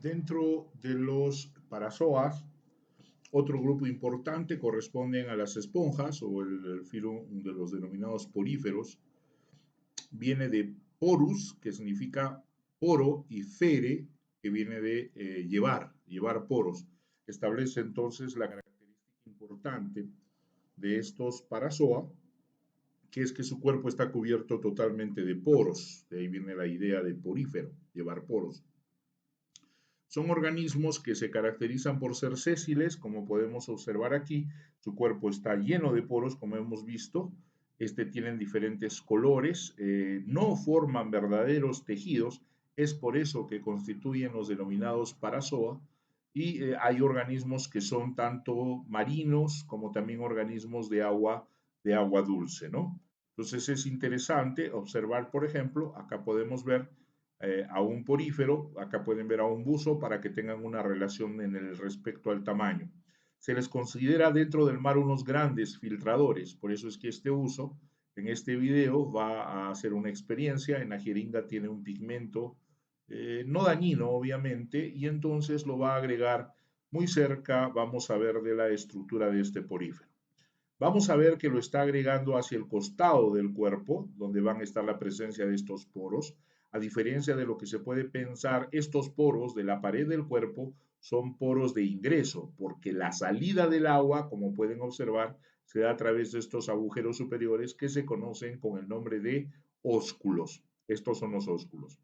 Dentro de los parazoas, otro grupo importante corresponden a las esponjas o el filo de los denominados poríferos. Viene de porus, que significa poro, y fere, que viene de llevar poros. Establece entonces la característica importante de estos parazoa, que es que su cuerpo está cubierto totalmente de poros. De ahí viene la idea de porífero, llevar poros. Son organismos que se caracterizan por ser sésiles, como podemos observar aquí. Su cuerpo está lleno de poros, como hemos visto. Tienen diferentes colores, no forman verdaderos tejidos, es por eso que constituyen los denominados parazoa. Y hay organismos que son tanto marinos como también organismos de agua dulce, ¿no? Entonces es interesante observar, por ejemplo, acá podemos ver a un porífero, acá pueden ver a un buzo para que tengan una relación en el respecto al tamaño. Se les considera dentro del mar unos grandes filtradores, por eso es que este uso en este video va a hacer una experiencia. En la jeringa tiene un pigmento no dañino, obviamente, y entonces lo va a agregar muy cerca, vamos a ver, de la estructura de este porífero. Vamos a ver que lo está agregando hacia el costado del cuerpo, donde van a estar la presencia de estos poros. A diferencia de lo que se puede pensar, estos poros de la pared del cuerpo son poros de ingreso, porque la salida del agua, como pueden observar, se da a través de estos agujeros superiores que se conocen con el nombre de ósculos. Estos son los ósculos.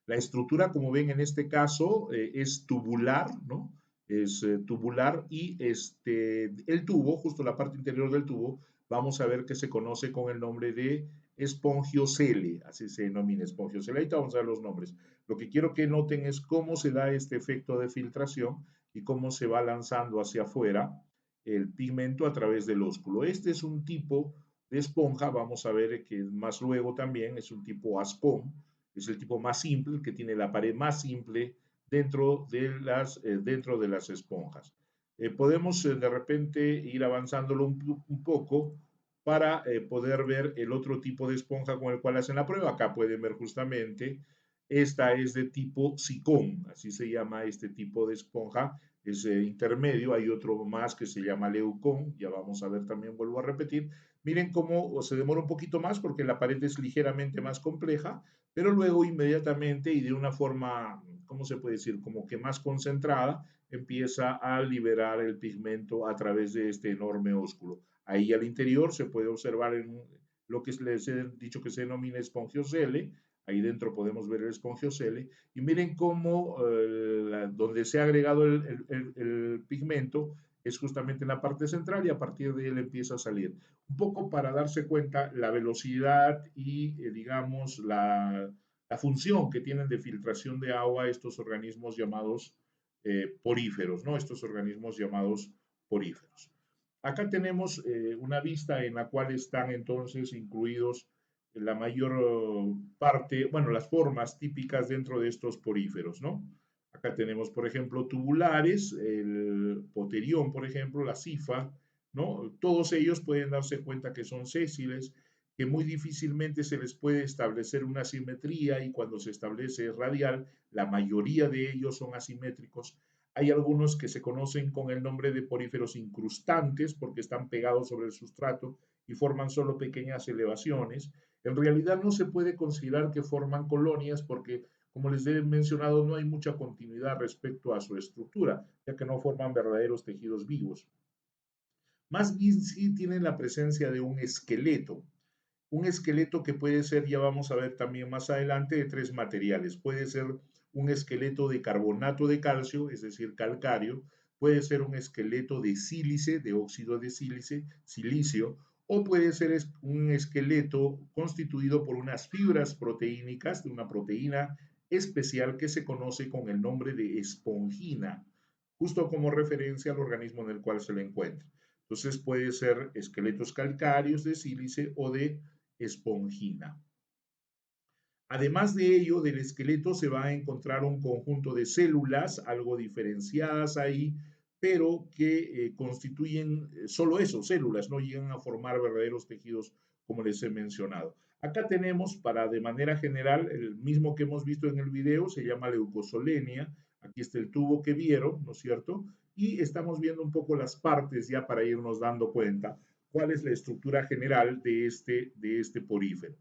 La estructura, como ven en este caso, es tubular, ¿no? Es tubular y el tubo, justo la parte interior del tubo, vamos a ver que se conoce con el nombre de espongiocele, así se denomina espongiocele. Ahorita vamos a ver los nombres. Lo que quiero que noten es cómo se da este efecto de filtración y cómo se va lanzando hacia afuera el pigmento a través del ósculo. Este es un tipo de esponja, vamos a ver que más luego también es un tipo ascón, es el tipo más simple, el que tiene la pared más simple dentro de las esponjas. Podemos de repente ir avanzándolo un poco para poder ver el otro tipo de esponja con el cual hacen la prueba. Acá pueden ver justamente, esta es de tipo sicón, así se llama este tipo de esponja, es intermedio. Hay otro más que se llama leucón, ya vamos a ver también, vuelvo a repetir. Miren cómo se demora un poquito más porque la pared es ligeramente más compleja, pero luego inmediatamente y de una forma, ¿cómo se puede decir? Como que más concentrada, empieza a liberar el pigmento a través de este enorme ósculo. Ahí al interior se puede observar lo que les he dicho que se denomina espongiocele. Ahí dentro podemos ver el espongiocele y miren cómo donde se ha agregado el pigmento es justamente en la parte central y a partir de él empieza a salir. Un poco para darse cuenta la velocidad y, digamos, la función que tienen de filtración de agua estos organismos llamados poríferos, ¿no? Estos organismos llamados poríferos. Acá tenemos una vista en la cual están entonces incluidos la mayor parte, bueno, las formas típicas dentro de estos poríferos, ¿no? Acá tenemos, por ejemplo, tubulares, el poterión, por ejemplo, la sifa, ¿no? Todos ellos pueden darse cuenta que son sésiles, que muy difícilmente se les puede establecer una simetría y cuando se establece radial, la mayoría de ellos son asimétricos. Hay algunos que se conocen con el nombre de poríferos incrustantes porque están pegados sobre el sustrato y forman solo pequeñas elevaciones. En realidad no se puede considerar que forman colonias porque, como les he mencionado, no hay mucha continuidad respecto a su estructura, ya que no forman verdaderos tejidos vivos. Más bien sí tienen la presencia de un esqueleto que puede ser, ya vamos a ver también más adelante, de tres materiales. Puede ser un esqueleto de carbonato de calcio, es decir, calcáreo, puede ser un esqueleto de sílice, de óxido de sílice, silicio, o puede ser un esqueleto constituido por unas fibras proteínicas de una proteína especial que se conoce con el nombre de espongina, justo como referencia al organismo en el cual se le encuentra. Entonces puede ser esqueletos calcáreos de sílice o de espongina. Además de ello, del esqueleto se va a encontrar un conjunto de células, algo diferenciadas ahí, pero que constituyen solo eso, células, no llegan a formar verdaderos tejidos como les he mencionado. Acá tenemos, para de manera general, el mismo que hemos visto en el video, se llama leucosolenia. Aquí está el tubo que vieron, ¿no es cierto? Y estamos viendo un poco las partes ya para irnos dando cuenta cuál es la estructura general de este porífero.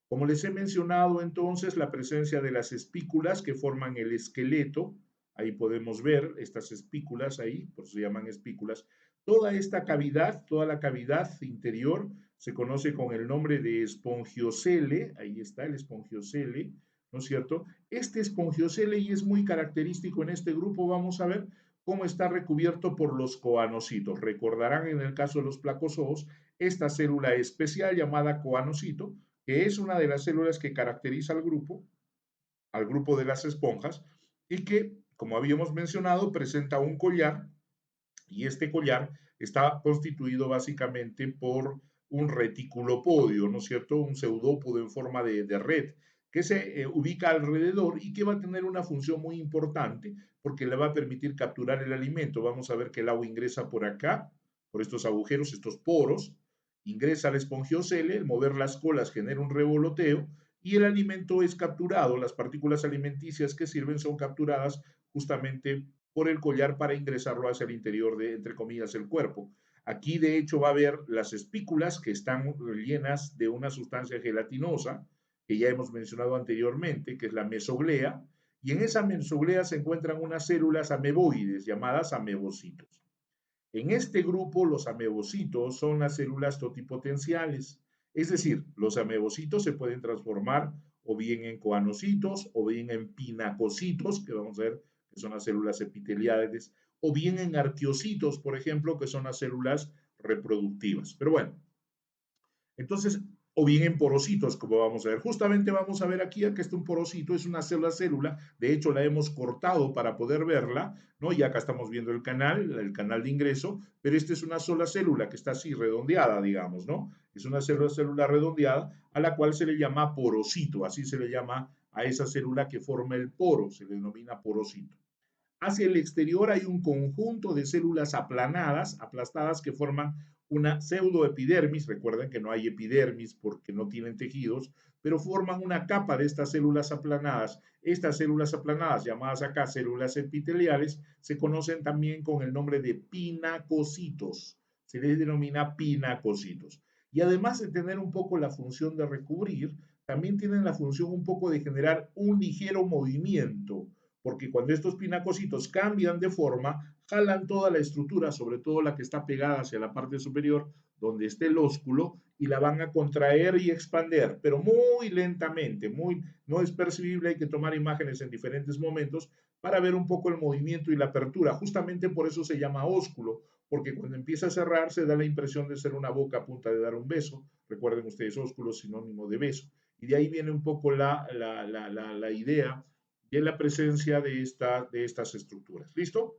Como les he mencionado entonces, la presencia de las espículas que forman el esqueleto, ahí podemos ver estas espículas ahí, por eso se llaman espículas. Toda esta cavidad, toda la cavidad interior se conoce con el nombre de espongiocele, ahí está el espongiocele, ¿no es cierto? Este espongiocele, y es muy característico en este grupo, vamos a ver cómo está recubierto por los coanocitos. Recordarán en el caso de los placozoos, esta célula especial llamada coanocito, que es una de las células que caracteriza al grupo de las esponjas, y que, como habíamos mencionado, presenta un collar, y este collar está constituido básicamente por un reticulopodio, ¿no es cierto? Un pseudópodo en forma de red que se ubica alrededor y que va a tener una función muy importante porque le va a permitir capturar el alimento. Vamos a ver que el agua ingresa por acá, por estos agujeros, estos poros, ingresa al espongiocele, el mover las colas genera un revoloteo y el alimento es capturado. Las partículas alimenticias que sirven son capturadas justamente por el collar para ingresarlo hacia el interior de, entre comillas, el cuerpo. Aquí, de hecho, va a haber las espículas que están llenas de una sustancia gelatinosa, que ya hemos mencionado anteriormente, que es la mesoglea, y en esa mesoglea se encuentran unas células ameboides llamadas amebocitos. En este grupo, los amebocitos son las células totipotenciales, es decir, los amebocitos se pueden transformar o bien en coanocitos o bien en pinacocitos, que vamos a ver que son las células epiteliales, o bien en arqueocitos, por ejemplo, que son las células reproductivas. Pero bueno, entonces, o bien en porocitos, como vamos a ver. Justamente vamos a ver aquí que este un porocito es una célula, de hecho la hemos cortado para poder verla, ¿no? Y acá estamos viendo el canal de ingreso, pero esta es una sola célula que está así redondeada, digamos, ¿no? Es una célula redondeada a la cual se le llama porocito, así se le llama a esa célula que forma el poro, se le denomina porocito. Hacia el exterior hay un conjunto de células aplanadas, aplastadas, que forman una pseudoepidermis. Recuerden que no hay epidermis porque no tienen tejidos, pero forman una capa de estas células aplanadas. Estas células aplanadas, llamadas acá células epiteliales, se conocen también con el nombre de pinacocitos. Se les denomina pinacocitos. Y además de tener un poco la función de recubrir, también tienen la función un poco de generar un ligero movimiento, porque cuando estos pinacocitos cambian de forma, jalan toda la estructura, sobre todo la que está pegada hacia la parte superior, donde esté el ósculo, y la van a contraer y expander, pero muy lentamente, no es percibible, hay que tomar imágenes en diferentes momentos para ver un poco el movimiento y la apertura. Justamente por eso se llama ósculo, porque cuando empieza a cerrar se da la impresión de ser una boca a punta de dar un beso. Recuerden ustedes, ósculo sinónimo de beso. Y de ahí viene un poco la idea de la presencia de estas estructuras. ¿Listo?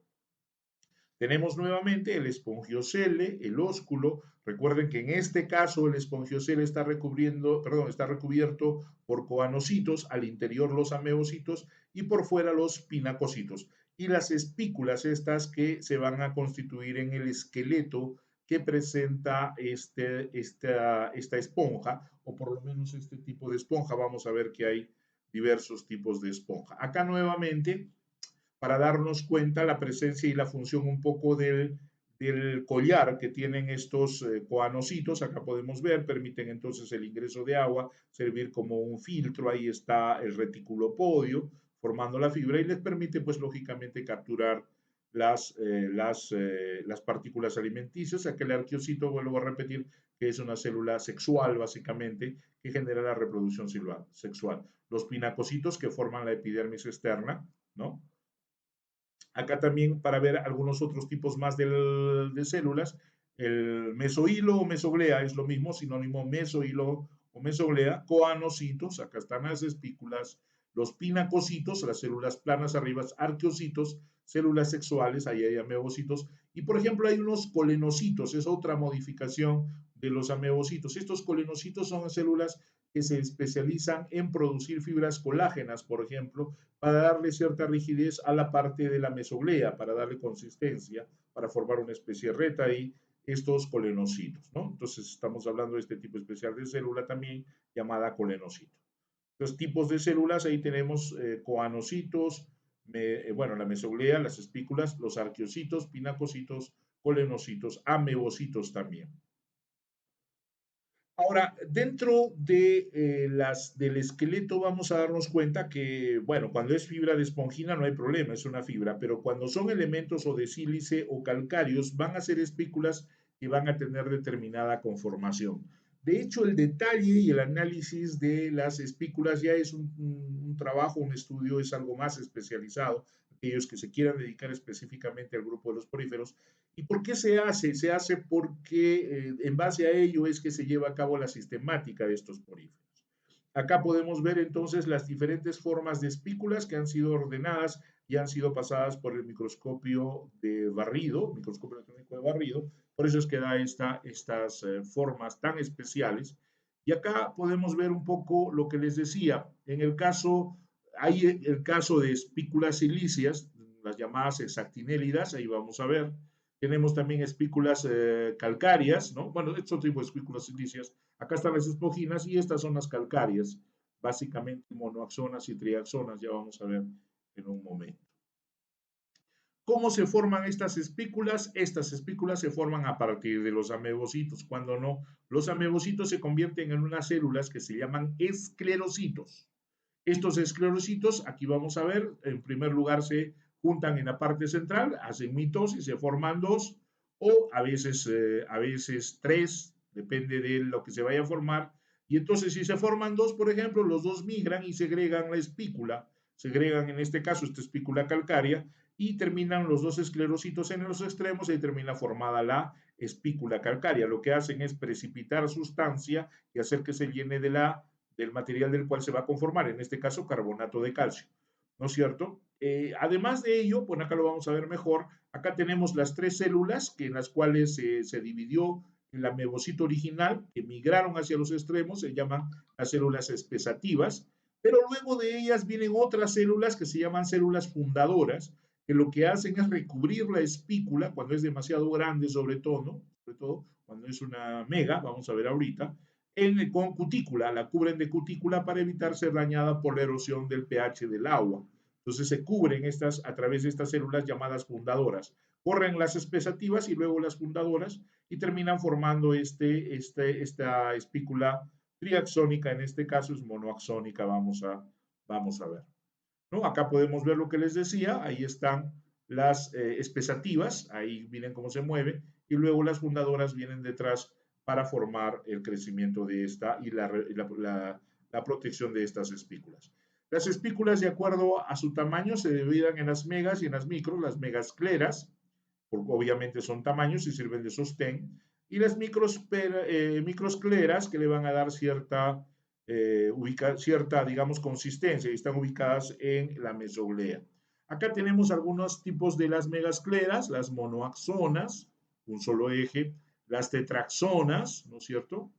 Tenemos nuevamente el espongiocele, el ósculo. Recuerden que en este caso el espongiocele está está recubierto por coanocitos, al interior los amebocitos y por fuera los pinacocitos. Y las espículas estas que se van a constituir en el esqueleto que presenta esta esponja, o por lo menos este tipo de esponja. Vamos a ver que hay diversos tipos de esponja. Acá nuevamente, para darnos cuenta la presencia y la función un poco del collar que tienen estos coanocitos, acá podemos ver, permiten entonces el ingreso de agua, servir como un filtro, ahí está el reticulopodio formando la fibra y les permite pues lógicamente capturar las partículas alimenticias. Aquel arqueocito, vuelvo a repetir, que es una célula sexual básicamente que genera la reproducción sexual. Los pinacocitos que forman la epidermis externa, ¿no? Acá también para ver algunos otros tipos más de células, el mesohilo o mesoglea es lo mismo, sinónimo mesohilo o mesoglea, coanocitos, acá están las espículas, los pinacocitos, las células planas arriba, arqueocitos, células sexuales, ahí hay amebocitos, y por ejemplo hay unos colenocitos, es otra modificación de los amebocitos. Estos colenocitos son células que se especializan en producir fibras colágenas, por ejemplo, para darle cierta rigidez a la parte de la mesoglea, para darle consistencia, para formar una especie de reta ahí, estos colenocitos, ¿no? Entonces estamos hablando de este tipo especial de célula también llamada colenocito. Los tipos de células, ahí tenemos coanocitos, bueno, la mesoglea, las espículas, los arqueocitos, pinacocitos, colenocitos, amebocitos también. Ahora, dentro de, del esqueleto vamos a darnos cuenta que, bueno, cuando es fibra de esponjina no hay problema, es una fibra, pero cuando son elementos o de sílice o calcáreos van a ser espículas que van a tener determinada conformación. De hecho, el detalle y el análisis de las espículas ya es un trabajo, un estudio, es algo más especializado. Aquellos que se quieran dedicar específicamente al grupo de los poríferos. ¿Y por qué se hace? Se hace porque en base a ello es que se lleva a cabo la sistemática de estos poríferos. Acá podemos ver entonces las diferentes formas de espículas que han sido ordenadas y han sido pasadas por el microscopio de barrido, microscopio electrónico de barrido. Por eso es que da estas formas tan especiales. Y acá podemos ver un poco lo que les decía. En el caso, hay el caso de espículas silíceas, las llamadas hexactinélidas, ahí vamos a ver. Tenemos también espículas calcáreas, ¿no? Bueno, estos tipos de espículas silíceas. Acá están las esponjinas y estas son las calcáreas, básicamente monoaxonas y triaxonas, ya vamos a ver en un momento. ¿Cómo se forman estas espículas? Estas espículas se forman a partir de los amebocitos. Cuando no, los amebocitos se convierten en unas células que se llaman esclerocitos. Estos esclerocitos, aquí vamos a ver, en primer lugar se juntan en la parte central, hacen mitosis, se forman dos o a veces tres, depende de lo que se vaya a formar. Y entonces si se forman dos, por ejemplo, los dos migran y segregan la espícula, segregan en este caso esta espícula calcárea y terminan los dos esclerocitos en los extremos y termina formada la espícula calcárea. Lo que hacen es precipitar sustancia y hacer que se llene del material del cual se va a conformar, en este caso carbonato de calcio, ¿no es cierto? Además de ello, bueno, acá lo vamos a ver mejor, acá tenemos las tres células que en las cuales se dividió el amebocito original, que migraron hacia los extremos, se llaman las células espesativas, pero luego de ellas vienen otras células que se llaman células fundadoras, que lo que hacen es recubrir la espícula cuando es demasiado grande, sobre todo cuando es una mega, vamos a ver ahorita, con cutícula, la cubren de cutícula para evitar ser dañada por la erosión del pH del agua. Entonces se cubren estas a través de estas células llamadas fundadoras. Corren las espesativas y luego las fundadoras y terminan formando esta espícula triaxónica, en este caso es monoaxónica, vamos a ver. ¿No? Acá podemos ver lo que les decía, ahí están las espesativas, ahí miren cómo se mueve, y luego las fundadoras vienen detrás para formar el crecimiento de esta y la protección de estas espículas. Las espículas, de acuerdo a su tamaño, se dividen en las megas y en las micros, las megascleras, porque obviamente son tamaños y sirven de sostén, y las microscleras que le van a dar cierta, digamos, consistencia y están ubicadas en la mesoglea. Acá tenemos algunos tipos de las megascleras, las monoaxonas, un solo eje, las tetraxonas, ¿no es cierto?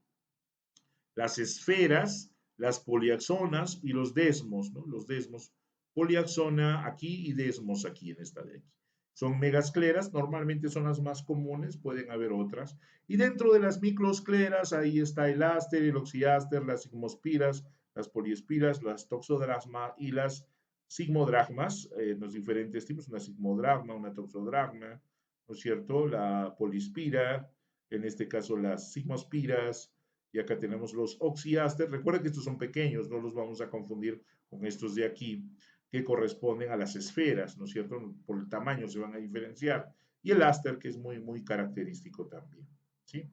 Las esferas, las poliaxonas y los desmos, ¿no? Los desmos, poliaxona aquí y desmos aquí en esta de aquí. Son megascleras, normalmente son las más comunes, pueden haber otras. Y dentro de las microscleras, ahí está el áster, el oxiáster, las sigmospiras, las poliespiras, las toxodrasma y las sigmodragmas, los diferentes tipos, una sigmodragma, una toxodragma, ¿no es cierto? La polispira, en este caso las sigmospiras, y acá tenemos los oxiáster. Recuerden que estos son pequeños, no los vamos a confundir con estos de aquí, que corresponden a las esferas, ¿no es cierto? Por el tamaño se van a diferenciar. Y el áster, que es muy, muy característico también, ¿sí?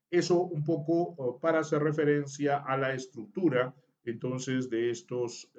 Eso un poco para hacer referencia a la estructura, entonces, de estos